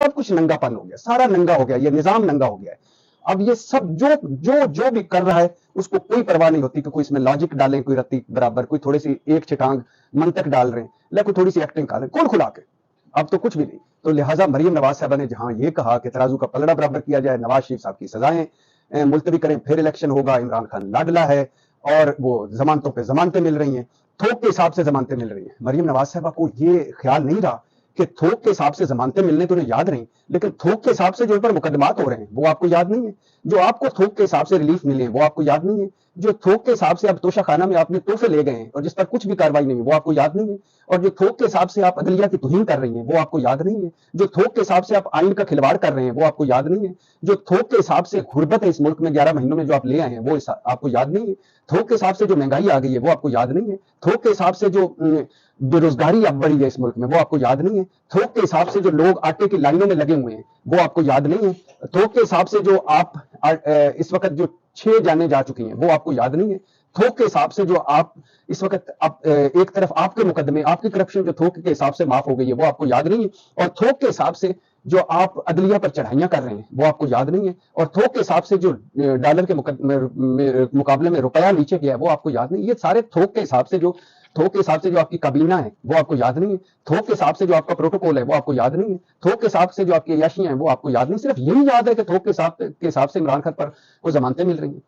सब कुछ नंगापन हो गया, सारा नंगा हो गया, ये निजाम नंगा हो गया है। अब ये सब जो भी कर रहा है उसको कोई परवाह नहीं होती कि कोई इसमें लॉजिक डालें, कोई रत्ती बराबर, कोई थोड़ी सी एक छिटांग मंतक डाल रहे हैं, कोई थोड़ी सी एक्टिंग कर रहे हैं, कौन खुला के, अब तो कुछ भी नहीं। तो लिहाजा मरियम नवाज साहबा ने जहां ये कहा कि तराजू का पलड़ा बराबर किया जाए, नवाज शरीफ साहब की सजाएं मुलतवी करें, फिर इलेक्शन होगा, इमरान खान लाडला है और वो जमानतों पे जमानतें मिल रही हैं, थोक के हिसाब से जमानतें मिल रही हैं। मरियम नवाज साहबा को ये ख्याल नहीं रहा कि थोक के हिसाब से जमानतें मिलने तो उन्हें याद नहीं, लेकिन थोक के हिसाब से जो पर मुकदमात हो रहे हैं वो आपको याद नहीं है, जो आपको थोक के हिसाब से रिलीफ मिले वो आपको याद नहीं है, जो थोक के हिसाब से आप तोशा खाना में आपने तोहफे ले गए हैं और जिस पर कुछ भी कार्रवाई नहीं है वो आपको याद नहीं है, और जो थोक के हिसाब से आप अदलिया की तुहीन कर रही हैं वो आपको याद नहीं है, जो थोक के हिसाब से आप आइन का खिलवाड़ कर रहे हैं वो आपको याद नहीं है, जो थोक के हिसाब से गुर्बत है इस मुल्क में 11 महीनों में जो आप ले आए हैं वो आपको याद नहीं है, थोक के हिसाब से जो महंगाई आ गई है वो आपको याद नहीं है, थोक के हिसाब से जो बेरोजगारी अब बढ़ी है इस मुल्क में वो आपको याद नहीं है, थोक के हिसाब से जो लोग आटे की लाइनों में लगे हुए हैं वो आपको याद नहीं है, थोक के हिसाब से जो आप इस वक्त जो 6 जाने जा चुकी हैं वो आपको याद नहीं है, थोक के हिसाब से जो आप इस वक्त एक तरफ आपके मुकदमे, आपकी करप्शन जो थोक के हिसाब से माफ हो गई है वो आपको याद नहीं है, और थोक के हिसाब से जो आप अदलिया पर चढ़ाइयां कर रहे हैं वो आपको याद नहीं है, और थोक के हिसाब से जो डॉलर के मुकाबले में रुपया नीचे गया है वो आपको याद नहीं है। ये सारे थोक के हिसाब से जो आपकी काबीना है वो आपको याद नहीं है, थोक के हिसाब से जो आपका प्रोटोकॉल है वो आपको याद नहीं है, थोक के हिसाब से जो आपकी अयाशियां हैं वो आपको याद नहीं, सिर्फ यही याद है कि थोक के हिसाब से इमरान खान पर वो जमानतें मिल रही हैं।